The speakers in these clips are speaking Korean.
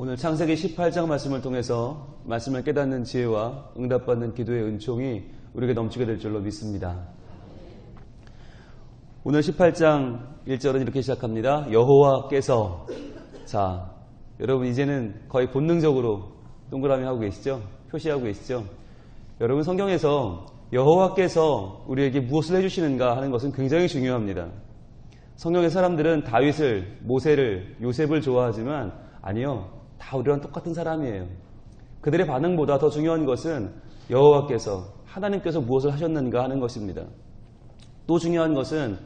오늘 창세기 18장 말씀을 통해서 말씀을 깨닫는 지혜와 응답받는 기도의 은총이 우리에게 넘치게 될 줄로 믿습니다. 오늘 18장 1절은 이렇게 시작합니다. 여호와께서. 자, 여러분 이제는 거의 본능적으로 동그라미 하고 계시죠? 표시하고 계시죠? 여러분 성경에서 여호와께서 우리에게 무엇을 해주시는가 하는 것은 굉장히 중요합니다. 성경의 사람들은 다윗을, 모세를, 요셉을 좋아하지만 아니요, 다 우리랑 똑같은 사람이에요. 그들의 반응보다 더 중요한 것은 여호와께서, 하나님께서 무엇을 하셨는가 하는 것입니다. 또 중요한 것은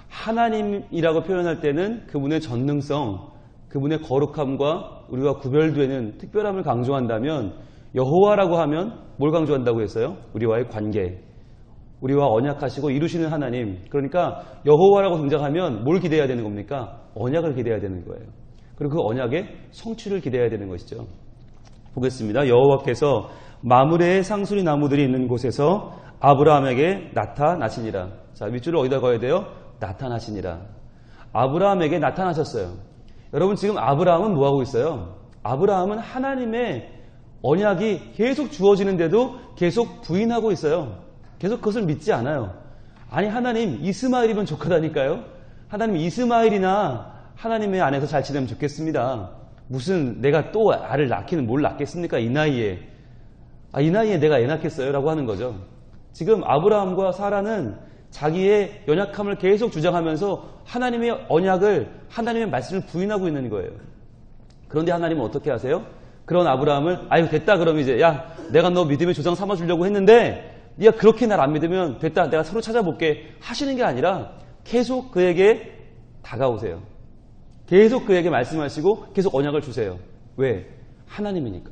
하나님이라고 표현할 때는 그분의 전능성, 그분의 거룩함과 우리가 구별되는 특별함을 강조한다면 여호와라고 하면 뭘 강조한다고 했어요? 우리와의 관계, 우리와 언약하시고 이루시는 하나님. 그러니까 여호와라고 등장하면 뭘 기대해야 되는 겁니까? 언약을 기대해야 되는 거예요. 그리고 그 언약의 성취를 기대해야 되는 것이죠. 보겠습니다. 여호와께서 마므레의 상수리 나무들이 있는 곳에서 아브라함에게 나타나시니라. 자, 밑줄을 어디다 그어야 돼요? 나타나시니라. 아브라함에게 나타나셨어요. 여러분 지금 아브라함은 뭐하고 있어요? 아브라함은 하나님의 언약이 계속 주어지는데도 계속 부인하고 있어요. 계속 그것을 믿지 않아요. 아니 하나님 이스마엘이면 족하다니까요. 하나님 이스마엘이나 하나님의 안에서 잘 지내면 좋겠습니다. 무슨 내가 또 알을 낳기는 뭘 낳겠습니까? 이 나이에. 이 나이에 내가 애 낳겠어요? 라고 하는 거죠. 지금 아브라함과 사라는 자기의 연약함을 계속 주장하면서 하나님의 언약을, 하나님의 말씀을 부인하고 있는 거예요. 그런데 하나님은 어떻게 하세요? 그런 아브라함을 아유 됐다 그럼 이제 야 내가 너 믿음의 조상 삼아주려고 했는데 네가 그렇게 날 안 믿으면 됐다 내가 서로 찾아볼게 하시는 게 아니라 계속 그에게 다가오세요. 계속 그에게 말씀하시고 계속 언약을 주세요. 왜? 하나님이니까.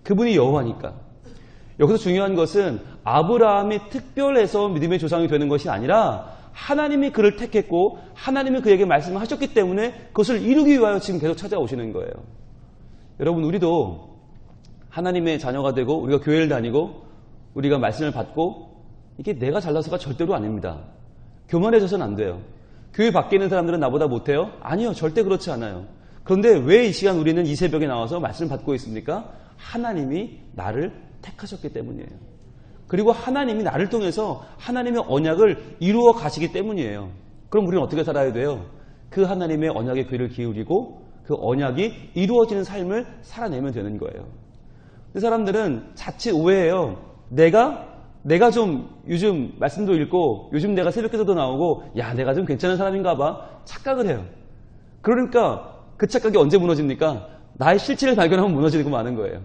그분이 여호와니까. 여기서 중요한 것은 아브라함이 특별해서 믿음의 조상이 되는 것이 아니라 하나님이 그를 택했고 하나님이 그에게 말씀을 하셨기 때문에 그것을 이루기 위하여 지금 계속 찾아오시는 거예요. 여러분 우리도 하나님의 자녀가 되고 우리가 교회를 다니고 우리가 말씀을 받고 이게 내가 잘나서가 절대로 아닙니다. 교만해져서는 안 돼요. 교회 밖에 있는 사람들은 나보다 못해요? 아니요. 절대 그렇지 않아요. 그런데 왜 이 시간 우리는 이 새벽에 나와서 말씀을 받고 있습니까? 하나님이 나를 택하셨기 때문이에요. 그리고 하나님이 나를 통해서 하나님의 언약을 이루어 가시기 때문이에요. 그럼 우리는 어떻게 살아야 돼요? 그 하나님의 언약에 귀를 기울이고 그 언약이 이루어지는 삶을 살아내면 되는 거예요. 그 사람들은 자칫 오해해요. 내가 좀 요즘 말씀도 읽고 요즘 내가 새벽기도도 나오고 야 내가 좀 괜찮은 사람인가 봐 착각을 해요. 그러니까 그 착각이 언제 무너집니까? 나의 실체를 발견하면 무너지고 마는 거예요.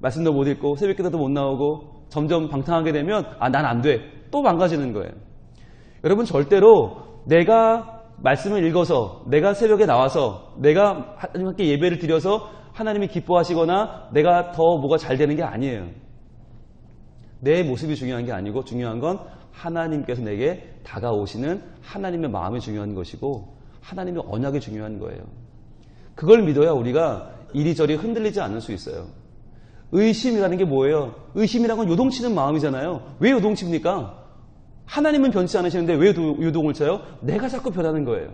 말씀도 못 읽고 새벽기도도 못 나오고 점점 방탕하게 되면 난 안 돼. 또 망가지는 거예요. 여러분 절대로 내가 말씀을 읽어서 내가 새벽에 나와서 내가 하나님께 예배를 드려서 하나님이 기뻐하시거나 내가 더 뭐가 잘 되는 게 아니에요. 내 모습이 중요한 게 아니고 중요한 건 하나님께서 내게 다가오시는 하나님의 마음이 중요한 것이고 하나님의 언약이 중요한 거예요. 그걸 믿어야 우리가 이리저리 흔들리지 않을 수 있어요. 의심이라는 게 뭐예요? 의심이라는 건 요동치는 마음이잖아요. 왜 요동칩니까? 하나님은 변치 않으시는데 왜 요동을 쳐요? 내가 자꾸 변하는 거예요.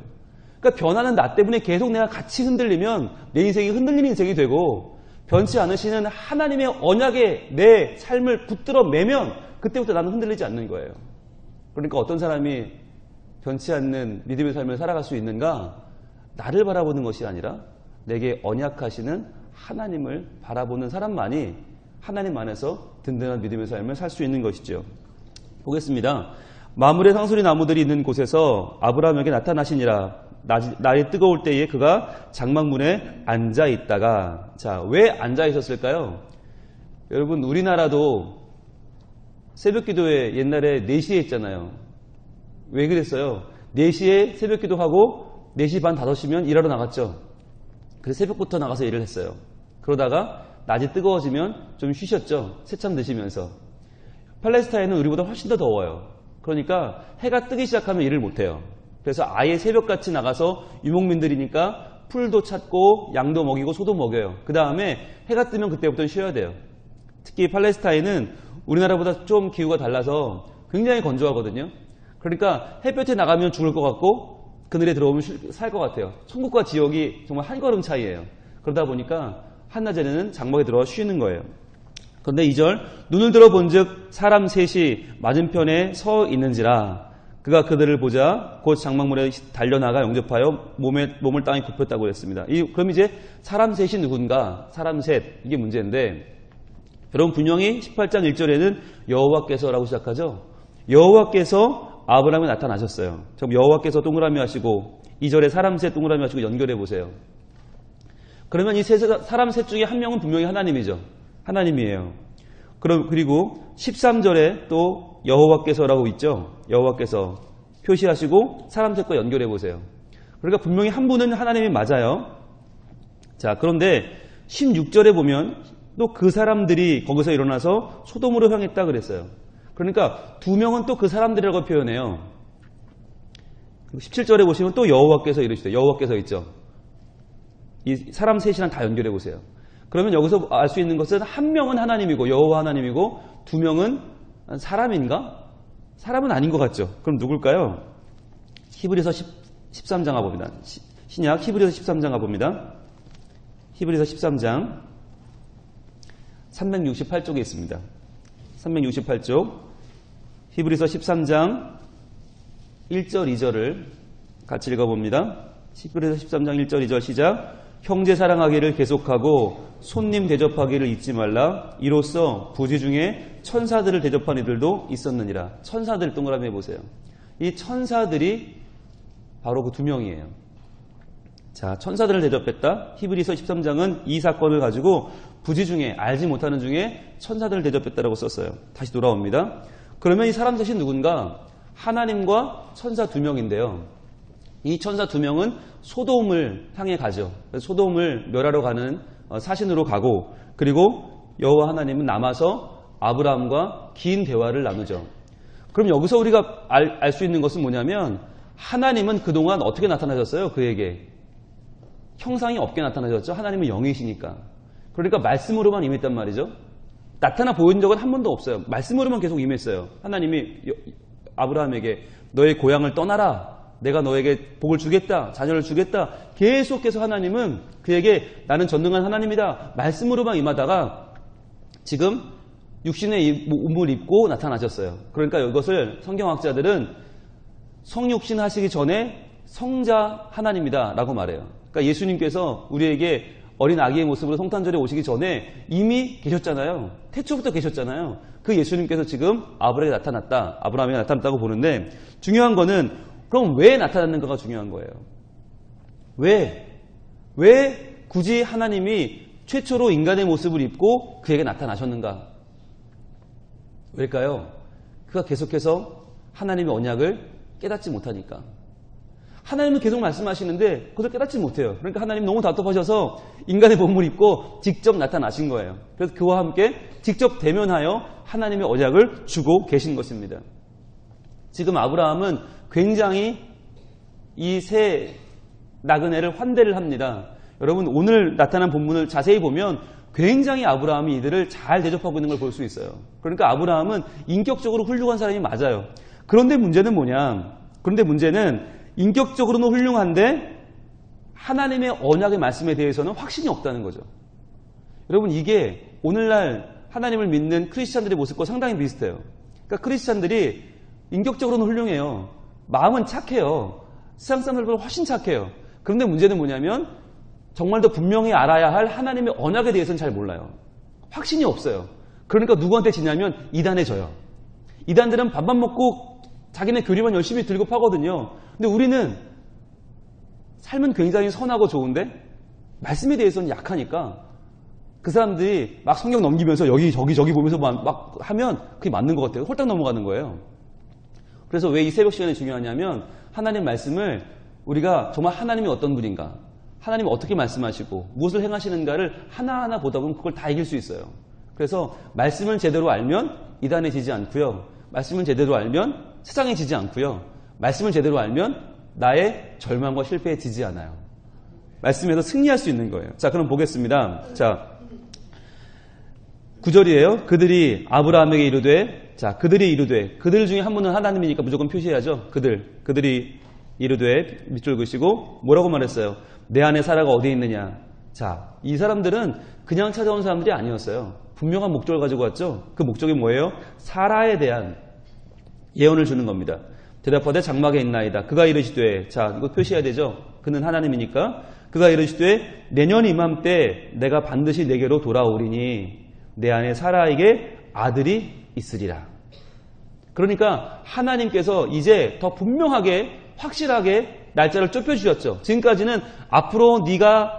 그러니까 변하는 나 때문에 계속 내가 같이 흔들리면 내 인생이 흔들리는 인생이 되고 변치 않으시는 하나님의 언약에 내 삶을 붙들어 매면 그때부터 나는 흔들리지 않는 거예요. 그러니까 어떤 사람이 변치 않는 믿음의 삶을 살아갈 수 있는가? 나를 바라보는 것이 아니라 내게 언약하시는 하나님을 바라보는 사람만이 하나님 안에서 든든한 믿음의 삶을 살 수 있는 것이죠. 보겠습니다. 마므레 상수리 나무들이 있는 곳에서 아브라함에게 나타나시니라. 날이 뜨거울 때에 그가 장막문에 앉아 있다가 자, 왜 앉아 있었을까요? 여러분 우리나라도 새벽 기도에 옛날에 4시에 했잖아요. 왜 그랬어요? 4시에 새벽 기도하고 4시 반 5시면 일하러 나갔죠. 그래서 새벽부터 나가서 일을 했어요. 그러다가 낮이 뜨거워지면 좀 쉬셨죠. 새참 드시면서. 팔레스타인은 우리보다 훨씬 더 더워요. 그러니까 해가 뜨기 시작하면 일을 못해요. 그래서 아예 새벽같이 나가서 유목민들이니까 풀도 찾고 양도 먹이고 소도 먹여요. 그 다음에 해가 뜨면 그때부터 쉬어야 돼요. 특히 팔레스타인은 우리나라보다 좀 기후가 달라서 굉장히 건조하거든요. 그러니까 햇볕에 나가면 죽을 것 같고 그늘에 들어오면 살 것 같아요. 천국과 지옥이 정말 한 걸음 차이예요. 그러다 보니까 한낮에는 장막에 들어가 쉬는 거예요. 그런데 2절 눈을 들어 본즉 사람 셋이 맞은편에 서 있는지라 그가 그들을 보자 곧 장막문에 달려나가 영접하여 몸을 땅에 굽혔다고 그랬습니다. 그럼 이제 사람 셋이 누군가? 사람 셋 이게 문제인데 여러분 분명히 18장 1절에는 여호와께서라고 시작하죠. 여호와께서 아브라함에 나타나셨어요. 그럼 여호와께서 동그라미 하시고 2절에 사람 셋 동그라미 하시고 연결해 보세요. 그러면 이 사람 셋 중에 한 명은 분명히 하나님이죠. 하나님이에요. 그리고 13절에 또 여호와께서라고 있죠. 여호와께서 표시하시고 사람 셋과 연결해 보세요. 그러니까 분명히 한 분은 하나님이 맞아요. 자, 그런데 16절에 보면 또 그 사람들이 거기서 일어나서 소돔으로 향했다 그랬어요. 그러니까 두 명은 또 그 사람들이라고 표현해요. 17절에 보시면 또 여호와께서 이러시죠. 여호와께서 있죠. 이 사람 셋이랑 다 연결해 보세요. 그러면 여기서 알 수 있는 것은 한 명은 하나님이고 여호와 하나님이고 두 명은 사람인가? 사람은 아닌 것 같죠. 그럼 누굴까요? 히브리서 13장 가봅니다. 신약 히브리서 13장 가봅니다. 히브리서 13장 368쪽에 있습니다. 368쪽 히브리서 13장 1절 2절을 같이 읽어봅니다. 히브리서 13장 1절 2절 시작. 형제 사랑하기를 계속하고 손님 대접하기를 잊지 말라. 이로써 부지 중에 천사들을 대접한 이들도 있었느니라. 천사들 동그라미 해보세요. 이 천사들이 바로 그 두 명이에요. 자, 천사들을 대접했다. 히브리서 13장은 이 사건을 가지고 부지 중에 알지 못하는 중에 천사들을 대접했다라고 썼어요. 다시 돌아옵니다. 그러면 이 사람 셋이 누군가? 하나님과 천사 두 명인데요. 이 천사 두 명은 소돔을 향해 가죠. 소돔을 멸하러 가는 사신으로 가고 그리고 여호와 하나님은 남아서 아브라함과 긴 대화를 나누죠. 그럼 여기서 우리가 알 수 있는 것은 뭐냐면 하나님은 그동안 어떻게 나타나셨어요? 그에게 형상이 없게 나타나셨죠. 하나님은 영이시니까. 그러니까 말씀으로만 임했단 말이죠. 나타나 보인 적은 한 번도 없어요. 말씀으로만 계속 임했어요. 하나님이 아브라함에게 너의 고향을 떠나라. 내가 너에게 복을 주겠다. 자녀를 주겠다. 계속해서 하나님은 그에게 나는 전능한 하나님이다. 말씀으로만 임하다가 지금 육신의 몸을 입고 나타나셨어요. 그러니까 이것을 성경학자들은 성육신 하시기 전에 성자 하나님이다 라고 말해요. 그러니까 예수님께서 우리에게 어린 아기의 모습으로 성탄절에 오시기 전에 이미 계셨잖아요. 태초부터 계셨잖아요. 그 예수님께서 지금 아브라함에 나타났다고 보는데 중요한 거는 그럼 왜 나타났는가가 중요한 거예요. 왜 굳이 하나님이 최초로 인간의 모습을 입고 그에게 나타나셨는가? 왜일까요? 그가 계속해서 하나님의 언약을 깨닫지 못하니까. 하나님은 계속 말씀하시는데 그걸 깨닫지 못해요. 그러니까 하나님이 너무 답답하셔서 인간의 몸을 입고 직접 나타나신 거예요. 그래서 그와 함께 직접 대면하여 하나님의 언약을 주고 계신 것입니다. 지금 아브라함은 굉장히 이 세 나그네를 환대를 합니다. 여러분 오늘 나타난 본문을 자세히 보면 굉장히 아브라함이 이들을 잘 대접하고 있는 걸 볼 수 있어요. 그러니까 아브라함은 인격적으로 훌륭한 사람이 맞아요. 그런데 문제는 뭐냐? 그런데 문제는 인격적으로는 훌륭한데 하나님의 언약의 말씀에 대해서는 확신이 없다는 거죠. 여러분 이게 오늘날 하나님을 믿는 크리스찬들의 모습과 상당히 비슷해요. 그러니까 크리스찬들이 인격적으로는 훌륭해요. 마음은 착해요. 세상 사람들보다 훨씬 착해요. 그런데 문제는 뭐냐면 정말 더 분명히 알아야 할 하나님의 언약에 대해서는 잘 몰라요. 확신이 없어요. 그러니까 누구한테 지냐면 이단에 져요. 이단들은 밥만 먹고 자기네 교리만 열심히 들고 파거든요. 근데 우리는 삶은 굉장히 선하고 좋은데 말씀에 대해서는 약하니까 그 사람들이 막 성경 넘기면서 여기 저기 보면서 막 하면 그게 맞는 것 같아요. 홀딱 넘어가는 거예요. 그래서 왜 이 새벽 시간이 중요하냐면 하나님 말씀을 우리가 정말 하나님이 어떤 분인가, 하나님이 어떻게 말씀하시고 무엇을 행하시는가를 하나하나 보다 보면 그걸 다 이길 수 있어요. 그래서 말씀을 제대로 알면 이단에 지지 않고요. 말씀을 제대로 알면 세상에 지지 않고요. 말씀을 제대로 알면 나의 절망과 실패에 지지 않아요. 말씀에서 승리할 수 있는 거예요. 자, 그럼 보겠습니다. 자, 9절이에요. 그들이 아브라함에게 이르되, 자, 그들이 이르되, 그들 중에 한 분은 하나님이니까 무조건 표시해야죠. 그들이 이르되, 밑줄 그시고 뭐라고 말했어요? 내 안에 사라가 어디에 있느냐? 자, 이 사람들은 그냥 찾아온 사람들이 아니었어요. 분명한 목적을 가지고 왔죠. 그 목적이 뭐예요? 사라에 대한 예언을 주는 겁니다. 대답하되 장막에 있나이다. 그가 이르시되, 자, 이거 표시해야 되죠. 그는 하나님이니까. 그가 이르시되 내년 이맘때 내가 반드시 내게로 돌아오리니 내 안에 사라에게 아들이 있으리라. 그러니까 하나님께서 이제 더 분명하게 확실하게 날짜를 좁혀주셨죠. 지금까지는 앞으로 네가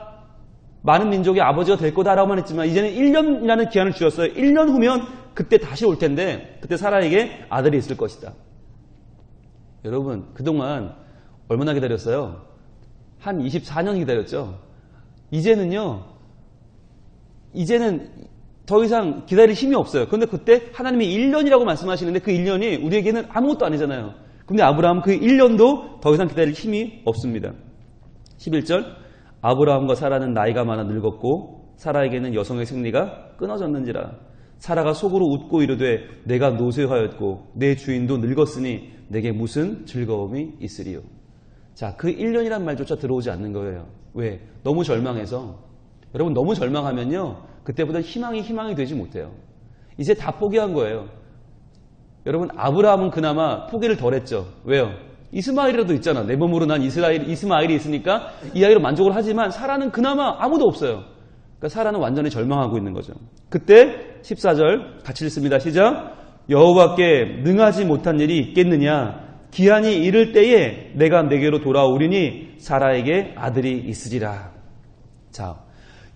많은 민족의 아버지가 될 거다라고만 했지만 이제는 1년이라는 기한을 주셨어요. 1년 후면 그때 다시 올 텐데 그때 사라에게 아들이 있을 것이다. 여러분 그동안 얼마나 기다렸어요? 한 24년 기다렸죠. 이제는 더 이상 기다릴 힘이 없어요. 그런데 그때 하나님이 1년이라고 말씀하시는데 그 1년이 우리에게는 아무것도 아니잖아요. 근데 아브라함 그 1년도 더 이상 기다릴 힘이 없습니다. 11절 아브라함과 사라는 나이가 많아 늙었고 사라에게는 여성의 생리가 끊어졌는지라. 사라가 속으로 웃고 이르되 내가 노쇠하였고 내 주인도 늙었으니 내게 무슨 즐거움이 있으리요. 자, 그 1년이란 말조차 들어오지 않는 거예요. 왜? 너무 절망해서. 여러분 너무 절망하면요 그때보다 희망이 되지 못해요. 이제 다 포기한 거예요. 여러분 아브라함은 그나마 포기를 덜 했죠. 왜요? 이스마엘이라도 있잖아. 내 몸으로 난 이스마엘이 있으니까 이 아이로 만족을 하지만 사라는 그나마 아무도 없어요. 그러니까 사라는 완전히 절망하고 있는 거죠. 그때 14절 같이 읽습니다. 시작. 여호와께 능하지 못한 일이 있겠느냐. 기한이 이를 때에 내가 내게로 돌아오리니 사라에게 아들이 있으리라. 자,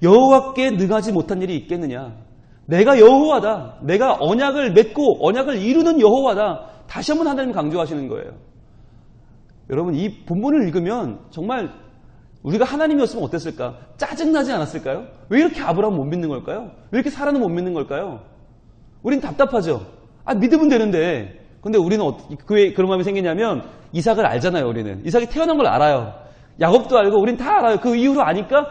여호와께 능하지 못한 일이 있겠느냐. 내가 여호와다. 내가 언약을 맺고 언약을 이루는 여호와다. 다시 한번 하나님 강조하시는 거예요. 여러분 이 본문을 읽으면 정말 우리가 하나님이었으면 어땠을까? 짜증나지 않았을까요? 왜 이렇게 아브라함 못 믿는 걸까요? 왜 이렇게 사라는 못 믿는 걸까요? 우린 답답하죠. 믿으면 되는데. 근데 우리는 왜 그런 마음이 생기냐면 이삭을 알잖아요. 우리는 이삭이 태어난 걸 알아요. 야곱도 알고 우린 다 알아요. 그 이유로 아니까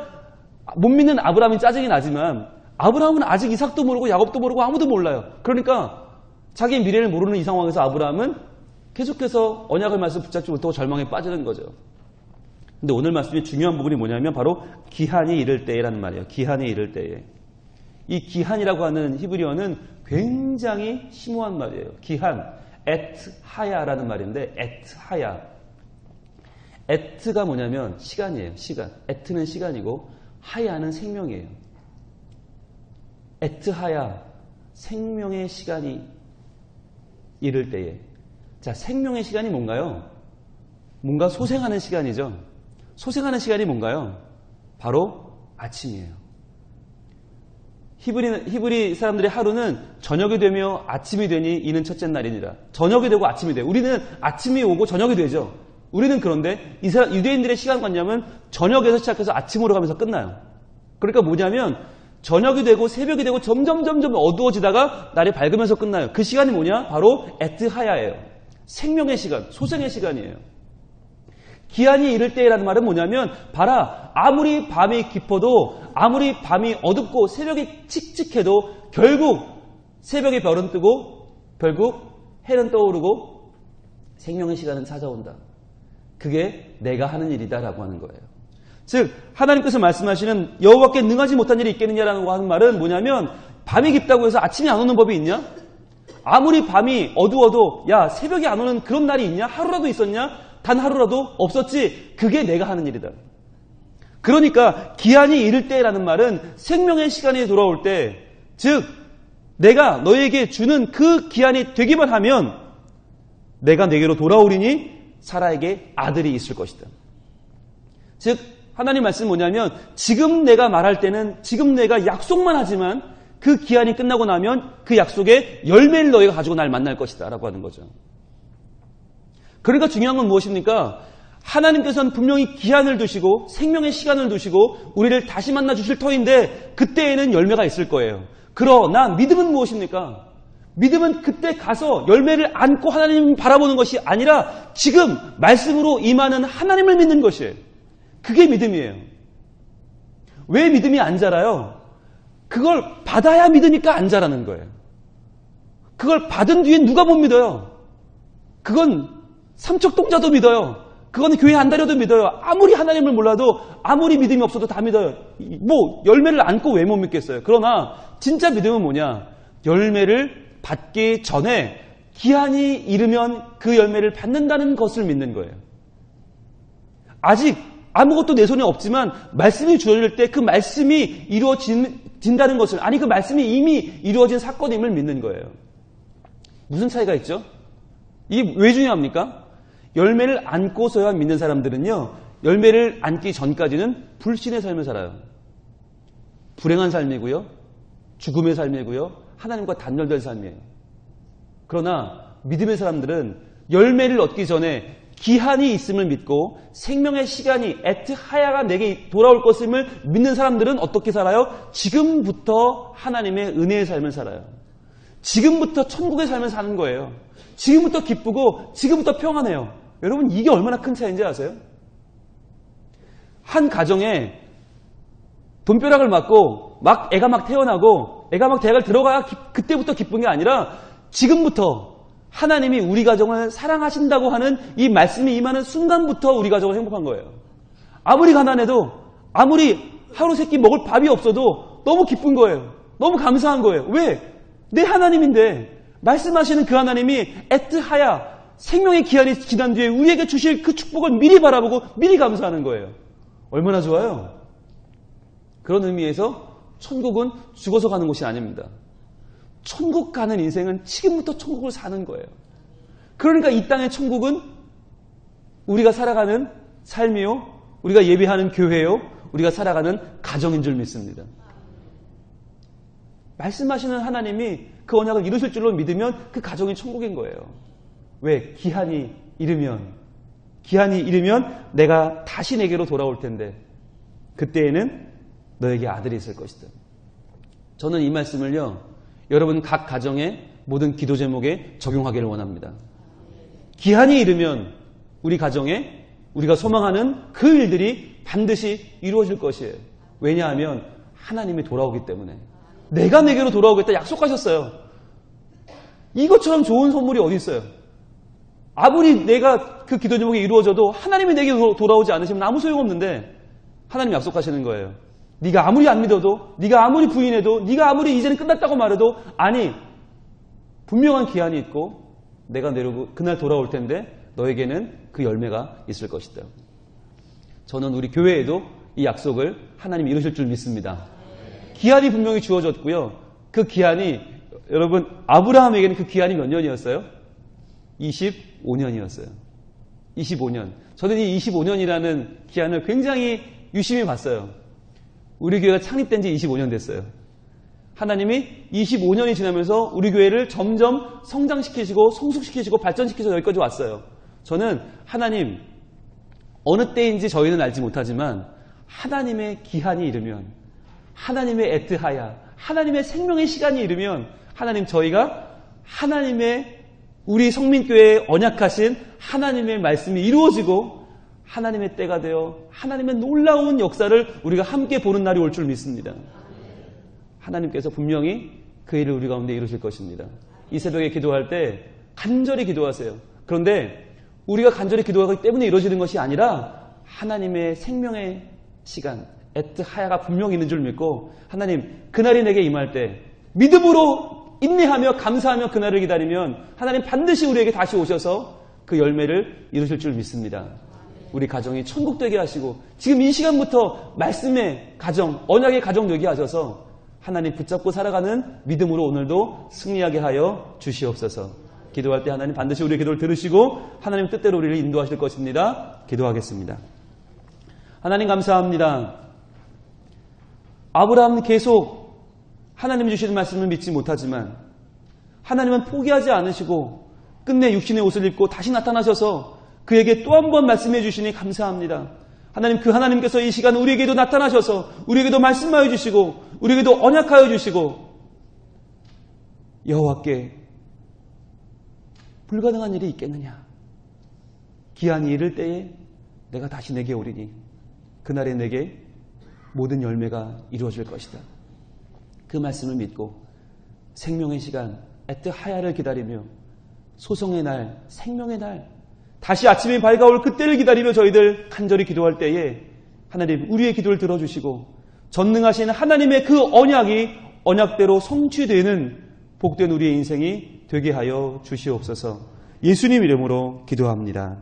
못 믿는 아브라함이 짜증이 나지만 아브라함은 아직 이삭도 모르고 야곱도 모르고 아무도 몰라요. 그러니까 자기의 미래를 모르는 이 상황에서 아브라함은 계속해서 언약을 말씀 붙잡지 못하고 절망에 빠지는 거죠. 근데 오늘 말씀의 중요한 부분이 뭐냐면 바로 기한이 이를 때라는 말이에요. 기한이 이를 때에. 이 기한이라고 하는 히브리어는 굉장히 심오한 말이에요. 기한. 에트하야라는 말인데 에트하야. 에트가 뭐냐면 시간이에요. 시간. 에트는 시간이고 하야는 생명이에요. 에트하야. 생명의 시간이 이를 때에. 자, 생명의 시간이 뭔가요? 뭔가 소생하는 시간이죠. 소생하는 시간이 뭔가요? 바로 아침이에요. 히브리 사람들의 하루는 저녁이 되며 아침이 되니 이는 첫째 날이니라. 저녁이 되고 아침이 돼요. 우리는 아침이 오고 저녁이 되죠. 우리는 그런데 유대인들의 시간관념은 저녁에서 시작해서 아침으로 가면서 끝나요. 그러니까 뭐냐면 저녁이 되고 새벽이 되고 점점 어두워지다가 날이 밝으면서 끝나요. 그 시간이 뭐냐? 바로 에트하야예요. 생명의 시간, 소생의 시간이에요. 기한이 이를 때라는 말은 뭐냐면 봐라. 아무리 밤이 깊어도 아무리 밤이 어둡고 새벽이 칙칙해도 결국 새벽에 별은 뜨고 결국 해는 떠오르고 생명의 시간은 찾아온다. 그게 내가 하는 일이다라고 하는 거예요. 즉 하나님께서 말씀하시는 여호와께 능하지 못한 일이 있겠느냐라고 하는 말은 뭐냐면 밤이 깊다고 해서 아침이 안 오는 법이 있냐? 아무리 밤이 어두워도 야 새벽이 안 오는 그런 날이 있냐? 하루라도 있었냐? 단 하루라도 없었지. 그게 내가 하는 일이다. 그러니까 기한이 이를 때라는 말은 생명의 시간이 돌아올 때, 즉 내가 너에게 주는 그 기한이 되기만 하면 내가 내게로 돌아오리니 사라에게 아들이 있을 것이다. 즉 하나님 말씀은 뭐냐면 지금 내가 말할 때는 지금 내가 약속만 하지만 그 기한이 끝나고 나면 그 약속의 열매를 너희가 가지고 날 만날 것이다 라고 하는 거죠. 그러니까 중요한 건 무엇입니까? 하나님께서는 분명히 기한을 두시고 생명의 시간을 두시고 우리를 다시 만나 주실 터인데 그때에는 열매가 있을 거예요. 그러나 믿음은 무엇입니까? 믿음은 그때 가서 열매를 안고 하나님을 바라보는 것이 아니라 지금 말씀으로 임하는 하나님을 믿는 것이에요. 그게 믿음이에요. 왜 믿음이 안 자라요? 그걸 받아야 믿으니까 안 자라는 거예요. 그걸 받은 뒤에 누가 못 믿어요? 그건 삼척동자도 믿어요. 그거는 교회 안 다녀도 믿어요. 아무리 하나님을 몰라도 아무리 믿음이 없어도 다 믿어요. 뭐 열매를 안고 왜 못 믿겠어요. 그러나 진짜 믿음은 뭐냐? 열매를 받기 전에 기한이 이르면 그 열매를 받는다는 것을 믿는 거예요. 아직 아무것도 내 손에 없지만 말씀이 주어질 때 그 말씀이 이루어진다는 것을, 아니 그 말씀이 이미 이루어진 사건임을 믿는 거예요. 무슨 차이가 있죠? 이게 왜 중요합니까? 열매를 안고서야 믿는 사람들은요, 열매를 안기 전까지는 불신의 삶을 살아요. 불행한 삶이고요, 죽음의 삶이고요, 하나님과 단절된 삶이에요. 그러나 믿음의 사람들은 열매를 얻기 전에 기한이 있음을 믿고 생명의 시간이 에트하야가 내게 돌아올 것임을 믿는 사람들은 어떻게 살아요? 지금부터 하나님의 은혜의 삶을 살아요. 지금부터 천국의 삶을 사는 거예요. 지금부터 기쁘고 지금부터 평안해요. 여러분, 이게 얼마나 큰 차이인지 아세요? 한 가정에 돈벼락을 맞고 애가 막 태어나고 애가 막 대학을 들어가야 그때부터 기쁜 게 아니라 지금부터 하나님이 우리 가정을 사랑하신다고 하는 이 말씀이 임하는 순간부터 우리 가정은 행복한 거예요. 아무리 가난해도, 아무리 하루 세끼 먹을 밥이 없어도 너무 기쁜 거예요. 너무 감사한 거예요. 왜? 내 하나님인데 말씀하시는 그 하나님이 에트하야, 생명의 기한이 지난 뒤에 우리에게 주실 그 축복을 미리 바라보고 미리 감사하는 거예요. 얼마나 좋아요? 그런 의미에서 천국은 죽어서 가는 곳이 아닙니다. 천국 가는 인생은 지금부터 천국을 사는 거예요. 그러니까 이 땅의 천국은 우리가 살아가는 삶이요, 우리가 예배하는 교회요, 우리가 살아가는 가정인 줄 믿습니다. 말씀하시는 하나님이 그 언약을 이루실 줄로 믿으면 그 가정이 천국인 거예요. 왜? 기한이 이르면 내가 다시 내게로 돌아올 텐데 그때에는 너에게 아들이 있을 것이다. 저는 이 말씀을요, 여러분 각 가정의 모든 기도 제목에 적용하기를 원합니다. 기한이 이르면 우리 가정에 우리가 소망하는 그 일들이 반드시 이루어질 것이에요. 왜냐하면 하나님이 돌아오기 때문에. 내가 내게로 돌아오겠다 약속하셨어요. 이것처럼 좋은 선물이 어디 있어요? 아무리 내가 그 기도 제목이 이루어져도 하나님이 내게 돌아오지 않으시면 아무 소용없는데 하나님 약속하시는 거예요. 네가 아무리 안 믿어도, 네가 아무리 부인해도, 네가 아무리 이제는 끝났다고 말해도, 아니, 분명한 기한이 있고 내가 내려고 그날 돌아올 텐데 너에게는 그 열매가 있을 것이다. 저는 우리 교회에도 이 약속을 하나님이 이루실 줄 믿습니다. 기한이 분명히 주어졌고요. 그 기한이, 여러분, 아브라함에게는 그 기한이 몇 년이었어요? 25년이었어요. 25년. 저는 이 25년이라는 기한을 굉장히 유심히 봤어요. 우리 교회가 창립된 지 25년 됐어요. 하나님이 25년이 지나면서 우리 교회를 점점 성장시키시고 성숙시키시고 발전시키셔서 여기까지 왔어요. 저는 하나님, 어느 때인지 저희는 알지 못하지만 하나님의 기한이 이르면, 하나님의 에트하야, 하나님의 생명의 시간이 이르면 하나님, 저희가 하나님의 우리 성민교회에 언약하신 하나님의 말씀이 이루어지고 하나님의 때가 되어 하나님의 놀라운 역사를 우리가 함께 보는 날이 올 줄 믿습니다. 하나님께서 분명히 그 일을 우리 가운데 이루실 것입니다. 이 새벽에 기도할 때 간절히 기도하세요. 그런데 우리가 간절히 기도하기 때문에 이루어지는 것이 아니라 하나님의 생명의 시간, 에트하야가 분명히 있는 줄 믿고, 하나님, 그날이 내게 임할 때 믿음으로 인내하며 감사하며 그날을 기다리면 하나님 반드시 우리에게 다시 오셔서 그 열매를 이루실 줄 믿습니다. 우리 가정이 천국 되게 하시고 지금 이 시간부터 말씀의 가정, 언약의 가정 되게 하셔서 하나님 붙잡고 살아가는 믿음으로 오늘도 승리하게 하여 주시옵소서. 기도할 때 하나님 반드시 우리의 기도를 들으시고 하나님 뜻대로 우리를 인도하실 것입니다. 기도하겠습니다. 하나님 감사합니다. 아브라함은 계속 하나님이 주시는 말씀을 믿지 못하지만 하나님은 포기하지 않으시고 끝내 육신의 옷을 입고 다시 나타나셔서 그에게 또 한 번 말씀해 주시니 감사합니다. 하나님, 그 하나님께서 이 시간 우리에게도 나타나셔서 우리에게도 말씀하여 주시고 우리에게도 언약하여 주시고, 여호와께 불가능한 일이 있겠느냐? 기한이 이를 때에 내가 다시 내게 오리니 그날에 내게 모든 열매가 이루어질 것이다. 그 말씀을 믿고 생명의 시간 에트하야를 기다리며 소송의 날, 생명의 날 다시 아침이 밝아올 그때를 기다리며 저희들 간절히 기도할 때에 하나님 우리의 기도를 들어주시고 전능하신 하나님의 그 언약이 언약대로 성취되는 복된 우리의 인생이 되게 하여 주시옵소서. 예수님 이름으로 기도합니다.